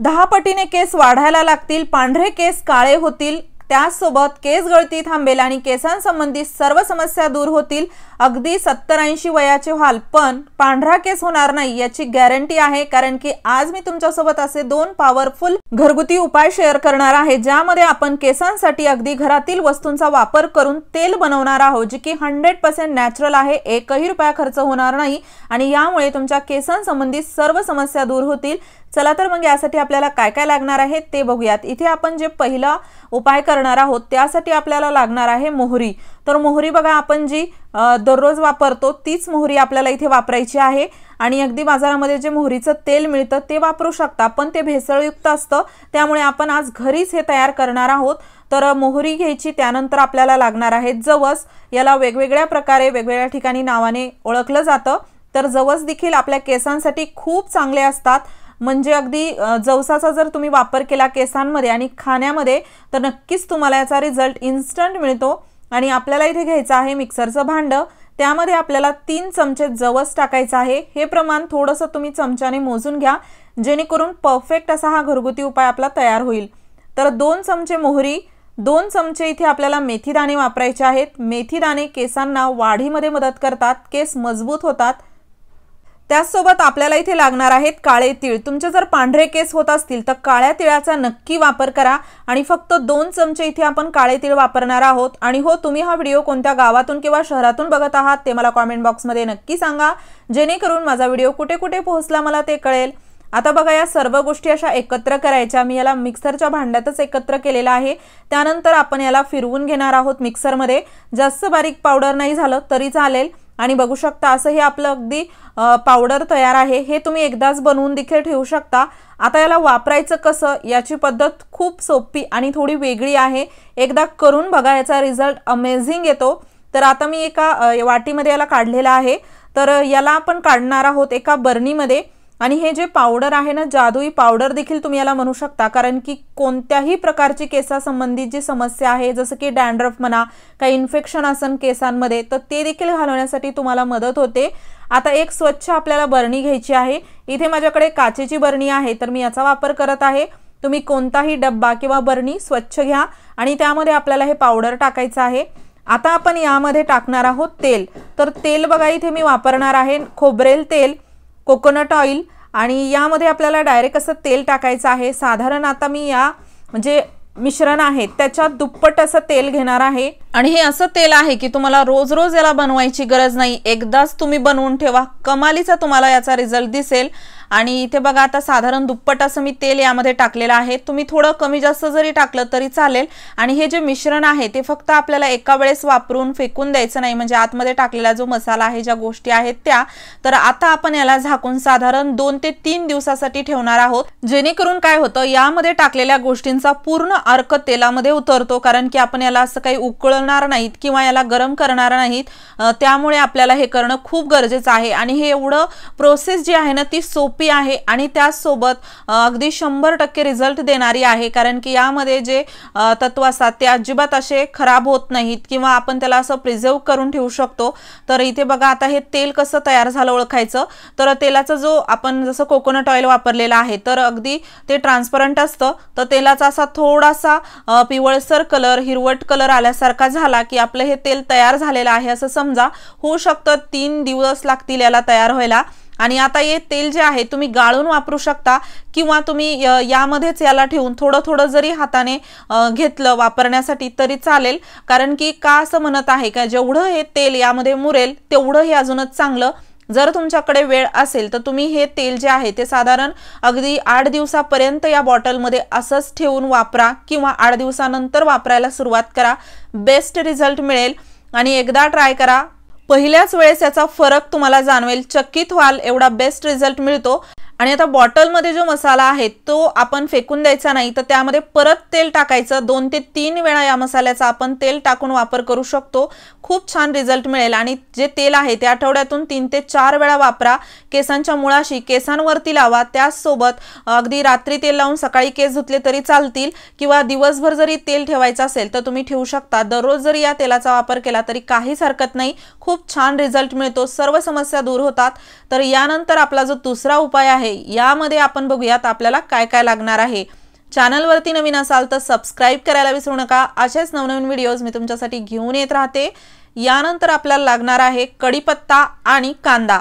10 पटीने केस वाढायला लागतील, पांढरे केस काळे होतील, त्यासोबत केस गळती थांबेल आणि केसांसंबंधी सर्व समस्या दूर होतील। अगदी 70-80 वयाचे व्हाल पण पांढरा केस होणार नाही याची गॅरंटी आहे, कारण की आज मी तुमच्यासोबत असे 2 पॉवरफुल घरगुती उपाय शेअर करणार आहे, ज्यामध्ये आपण केसांसाठी अगदी घरातील वस्तूंचा वापर करून तेल बनवणार आहोत, जे की 100% नॅचरल आहे, एकही रुपया खर्च होणार नाही आणि यामुळे तुमच्या केसांसंबंधी सर्व समस्या दूर होतील। चला तर मग यासाठी आपल्याला काय काय लागणार आहे ते बघूयात। इथे आपण जे पहिला उपाय करणार आहोत त्यासाठी आपल्याला लागणार आहे मोहरी। तर मोहरी बघा, आपण जी दररोज वापरतो तीच मोहरी आपल्याला इथे वापरायची आहे आणि अगदी बाजारामध्ये जे मोहरीचं तेल मिळतं ते वापरू शकता, पण ते भेसळयुक्त असतं, त्यामुळे आपण आज घरीच हे तयार करणार आहोत। तर मोहरी घ्यायची, त्यानंतर आपल्याला लागणार आहे जवस। याला वेगवेगळ्या प्रकारे वेगवेगळ्या ठिकाणी नावाने ओळखलं जातं। तर जवस देखील आपल्या केसांसाठी खूप चांगले असतात, म्हणजे अगदी जवसाचा जर तुम्ही वापर केला केसांमध्ये आणि खाण्यामध्ये तर नक्कीच तुम्हाला याचा रिझल्ट इन्स्टंट मिळतो। आणि आपल्याला इथे घ्यायचं आहे मिक्सरचं भांड, त्यामध्ये आपल्याला 3 चमचे जवस टाकायचं आहे। हे प्रमाण थोडंसं तुम्ही चमच्याने मोजून घ्या, जेणेकरून परफेक्ट असा हा घरगुती उपाय आपला तयार होईल। तर 2 चमचे मोहरी, 2 चमचे इथे आपल्याला मेथी दाणे वापरायचे आहेत। मेथी दाणे केसांना वाढीमध्ये मदत करतात, केस मजबूत होतात। त्यासोबत आपल्याला इथे लागणार आहेत काळे तीळ। तुमचे जर पांढरे केस होत असतील तर काळ्या तिळाचा नक्की वापर करा आणि फक्त 2 चमचे इथे आपण काळे तीळ वापरणार आहोत। आणि हो, तुम्ही हा व्हिडिओ कोणत्या गावातून किंवा शहरातून बघत आहात ते मला कमेंट बॉक्समध्ये नक्की सांगा, जेणेकरून माझा व्हिडिओ कुठे कुठे पोहोचला मला ते कळेल। आता बघा, या सर्व गोष्टी अशा एकत्र करायच्या। मी याला मिक्सरच्या भांड्यातच एकत्र केलेला आहे। त्यानंतर आपण याला फिरवून घेणार आहोत मिक्सरमध्ये। जास्त बारीक पावडर नाही झालं तरी चालेल। आणि बघू शकता असं हे आपलं अगदी पावडर तयार आहे। हे तुम्ही एकदाच बनवून देखील ठेवू शकता। आता याला वापरायचं कसं याची पद्धत खूप सोपी आणि थोडी वेगळी आहे, एकदा करून बघा, याचा रिझल्ट अमेझिंग येतो। तर आता मी एका वाटीमध्ये याला काढलेला आहे। तर याला आपण काढणार आहोत एका बर्नीमध्ये। आणि हे जे पावडर आहे ना, जादुई पावडर देखील तुम्ही याला म्हणू शकता, कारण की कोणत्याही प्रकारची केसासंबंधित जी समस्या आहे, जसं की डॅन्ड्रफ म्हणा, काही इन्फेक्शन असन केसांमध्ये, तर ते देखील घालवण्यासाठी तुम्हाला मदत होते। आता एक स्वच्छ आपल्याला बरणी घ्यायची आहे। इथे माझ्याकडे काचेची बरणी आहे, तर मी याचा वापर करत आहे। तुम्ही कोणताही डब्बा किंवा बरणी स्वच्छ घ्या आणि त्यामध्ये आपल्याला हे पावडर टाकायचं आहे। आता आपण यामध्ये टाकणार आहोत तेल। तर तेल बघा, इथे मी वापरणार आहे खोबरेल तेल, कोकोनट ऑइल, आणि यामध्ये आपल्याला डायरेक्ट असं तेल टाकायचं आहे। साधारण आता मी या म्हणजे मिश्रण आहे त्याच्या दुप्पट असं तेल घेणार आहे। आणि हे असं तेल आहे की तुम्हाला रोज रोज याला बनवायची गरज नाही, एकदाच तुम्ही बनवून ठेवा, कमालीचा तुम्हाला याचा रिझल्ट दिसेल। आणि इथे बघा, आता साधारण दुप्पट असं मी तेल यामध्ये टाकलेलं आहे। तुम्ही थोडं कमी जास्त जरी टाकलं तरी चालेल। आणि हे जे मिश्रण आहे ते फक्त आपल्याला एका वेळेस वापरून फेकून द्यायचं नाही, म्हणजे आतमध्ये टाकलेला जो मसाला आहे, ज्या गोष्टी आहेत त्या। तर आता आपण याला झाकून साधारण 2 ते 3 दिवसासाठी ठेवणार आहोत, जेणेकरून काय होतं, यामध्ये टाकलेल्या गोष्टींचा पूर्ण अर्क तेलामध्ये उतरतो, कारण की आपण याला असं काही उकळणार नाहीत किंवा याला गरम करणार नाहीत, त्यामुळे आपल्याला हे करणं खूप गरजेचं आहे। आणि हे एवढं प्रोसेस जी आहे ना ती सोपी आहे आणि त्यासोबत अगदी 100% रिझल्ट देणारी आहे, कारण की यामध्ये जे तत्व असतात ते अजिबात असे खराब होत नाहीत किंवा आपण त्याला असं प्रिझर्व करून ठेवू शकतो। तर इथे बघा, आता हे तेल कसं तयार झालं ओळखायचं, तर तेलाचा जो आपण जसं कोकोनट ऑइल वापरलेला आहे तर अगदी ते ट्रान्सपरंट असतं, तर तेलाचा असा थोडासा पिवळसर कलर, हिरवट कलर आल्यासारखा झाला की आपलं हे तेल तयार झालेलं आहे असं समजा। होऊ शकतं 3 दिवस लागतील याला तयार व्हायला। आणि आता हे तेल जे आहे तुम्ही गाळून वापरू शकता किंवा तुम्ही यामध्येच याला ठेवून थोडं थोडं जरी हाताने घेतलं वापरण्यासाठी तरी चालेल, कारण की का असं म्हणत आहे का जेवढं हे तेल यामध्ये मुरेल तेवढं हे अजूनच चांगलं। जर तुमच्याकडे वेळ असेल तर तुम्ही हे तेल जे आहे ते साधारण अगदी 8 दिवसापर्यंत या बॉटलमध्ये असंच ठेवून वापरा किंवा 8 दिवसानंतर वापरायला सुरुवात करा, बेस्ट रिझल्ट मिळेल। आणि एकदा ट्राय करा, पहिल्याच वेळेस याचा फरक तुम्हाला जाणवेल, चकित व्हाल एवढा बेस्ट रिझल्ट मिळतो। आणि आता बॉटलमध्ये जो मसाला आहे तो आपण फेकून द्यायचा नाही, तर त्यामध्ये परत तेल टाकायचं। 2 ते 3 वेळा या मसाल्याचा आपण तेल टाकून वापर करू शकतो, खूप छान रिझल्ट मिळेल। आणि जे तेल आहे ते आठवड्यातून 3 ते 4 वेळा वापरा, केसांच्या मुळाशी केसांवरती लावा। त्यासोबत अगदी रात्री तेल लावून सकाळी केस धुतले तरी चालतील किंवा दिवसभर जरी तेल ठेवायचं असेल तर तुम्ही ठेवू शकता। दररोज जरी या तेलाचा वापर केला तरी काहीच हरकत नाही, खूप छान रिझल्ट मिळतो, सर्व समस्या दूर होतात। तर यानंतर आपला जो दुसरा उपाय आहे आहे यामध्ये आपण बघूयात आपल्याला काय काय लागणार आहे। चॅनलवरती नवीन असाल तर सबस्क्राइब करायला विसरू नका। असेच नवनवीन व्हिडिओज मी तुमच्यासाठी घेऊन येत राहते। यानंतर आपल्याला लागणार आहे कढीपत्ता आणि कांदा।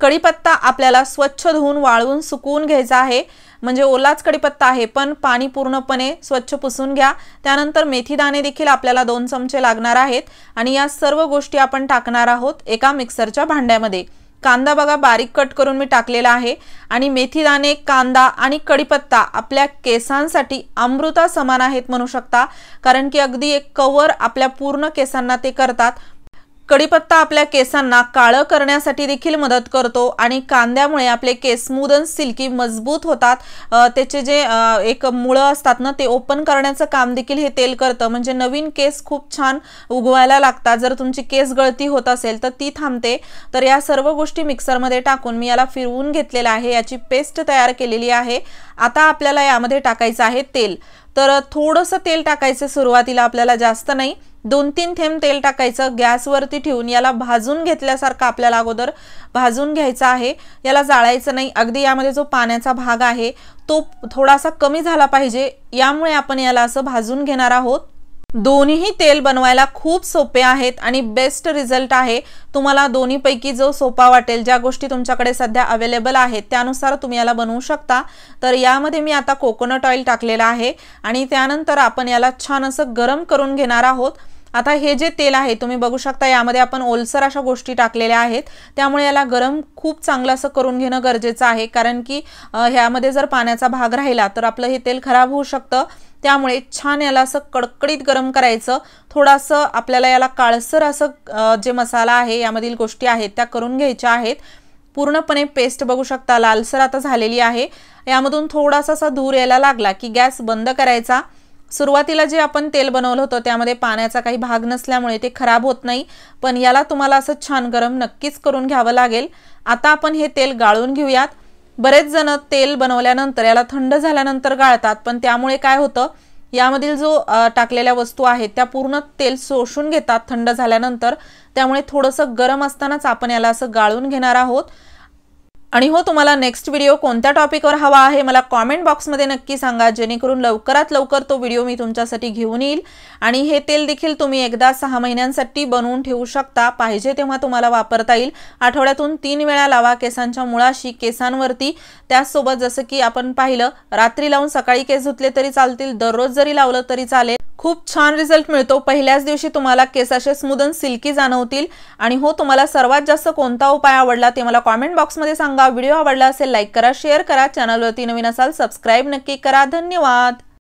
कढीपत्ता आपल्याला स्वच्छ धुवून वाळवून सुकवून घ्यायचा आहे, म्हणजे ओलाच कढीपत्ता आहे पण पाणी पूर्णपणे स्वच्छ पुसून घ्या। त्यानंतर मेथी दाणे देखील आपल्याला 2 चमचे लागणार आहेत आणि या सर्व गोष्टी आपण टाकणार आहोत एका मिक्सरच्या भांड्यामध्ये। कांदा बघा बारीक कट करून मी टाकलेला आहे आणि मेथी दाणे, कांदा आणि कढीपत्ता आपल्या केसांसाठी अमृता समान आहेत म्हणू शकता, कारण की अगदी एक कव्हर आपल्या पूर्ण केसांना ते करतात। कढीपत्ता आपल्या केसांना काळं करण्यासाठी देखील मदत करतो आणि कांद्यामुळे आपले केस स्मूथ आणि सिल्की मजबूत होतात। त्याचे जे एक मुळं असतात ना ते ओपन करण्याचं काम देखील हे तेल करतं, म्हणजे नवीन केस खूप छान उगवायला लागतात। जर तुमची केस गळती होत असेल तर ती थांबते। तर या सर्व गोष्टी मिक्सरमध्ये टाकून मी याला फिरवून घेतलेला आहे, याची पेस्ट तयार केलेली आहे। आता आपल्याला यामध्ये टाकायचं आहे तेल। तर थोडंसं तेल टाकायचं सुरुवातीला, आपल्याला जास्त नाही, 2-3 थेंब तेल टाकायचं। गॅसवरती ठेवून याला भाजून घेतल्यासारखं आपल्याला अगोदर भाजून घ्यायचं आहे, याला जाळायचं नाही। अगदी यामध्ये जो पाण्याचा भाग आहे तो थोडासा कमी झाला पाहिजे, यामुळे आपण याला असं भाजून घेणार आहोत। दोन्ही तेल बनवायला खूप सोपे आहेत आणि बेस्ट रिझल्ट आहे। तुम्हाला दोन्हीपैकी जो सोपा वाटेल, ज्या गोष्टी तुमच्याकडे सध्या अवेलेबल आहेत त्यानुसार तुम्ही याला बनवू शकता। तर यामध्ये मी आता कोकोनट ऑइल टाकलेला आहे आणि त्यानंतर आपण याला छान असं गरम करून घेणार आहोत। आता हे जे तेल आहे तुम्ही बघू शकता यामध्ये आपण ओलसर अशा गोष्टी टाकलेल्या आहेत, त्यामुळे याला गरम खूप चांगलं असं करून घेणं गरजेचं आहे, कारण की ह्यामध्ये जर पाण्याचा भाग राहिला तर आपलं हे तेल खराब होऊ शकतं। त्यामुळे छान याला असं कडकडीत गरम करायचं। थोडंसं आपल्याला याला काळसर असं जे मसाला आहे यामधील गोष्टी आहेत त्या करून घ्यायच्या आहेत। पूर्णपणे पेस्ट बघू शकता लालसर आता झालेली आहे। यामधून थोडासा असा धूर यायला लागला की गॅस बंद करायचा। सुरुवातीला जे आपण तेल बनवलं होतं त्यामध्ये पाण्याचा काही भाग नसल्यामुळे ते खराब होत नाही, पण याला तुम्हाला असं छान गरम नक्कीच करून घ्यावं लागेल। आता आपण हे तेल गाळून घेऊयात। बरेच जण तेल बनवल्यानंतर याला थंड झाल्यानंतर गाळतात, पण त्यामुळे काय होतं यामधील जो टाकलेल्या वस्तू आहेत त्या पूर्ण तेल शोषून घेतात थंड झाल्यानंतर। त्यामुळे थोडंसं गरम असतानाच आपण याला असं गाळून घेणार आहोत। आणि हो, तुम्हाला नेक्स्ट व्हिडिओ कोणत्या टॉपिकवर हवा आहे मला कमेंट बॉक्समध्ये नक्की सांगा, जेणेकरून लवकरात लवकर तो व्हिडिओ मी तुमच्यासाठी घेऊन येईल। आणि हे तेल देखील तुम्ही एकदा 6 महिन्यांसाठी बनवून ठेवू शकता, पाहिजे तेव्हा तुम्हाला वापरता येईल। आठवड्यातून 3 वेळा लावा केसांच्या मुळाशी, केसांवरती। त्याचसोबत जसं की आपण पाहिलं, रात्री लावून सकाळी केस धुतले तरी चालतील, दररोज जरी लावलं तरी चालेल। खूप छान रिझल्ट मिळतो। पहिल्याच दिवशी तुम्हाला केस असे स्मूथ आणि सिल्की जाणवतील। आणि हो, तुम्हाला सर्वात जास्त कोणता उपाय आवडला ते मला कमेंट बॉक्समध्ये सांगा। व्हिडिओ आवडला असेल लाईक करा, शेअर करा, चॅनलवरती नवीन असाल सबस्क्राइब नक्की करा। धन्यवाद।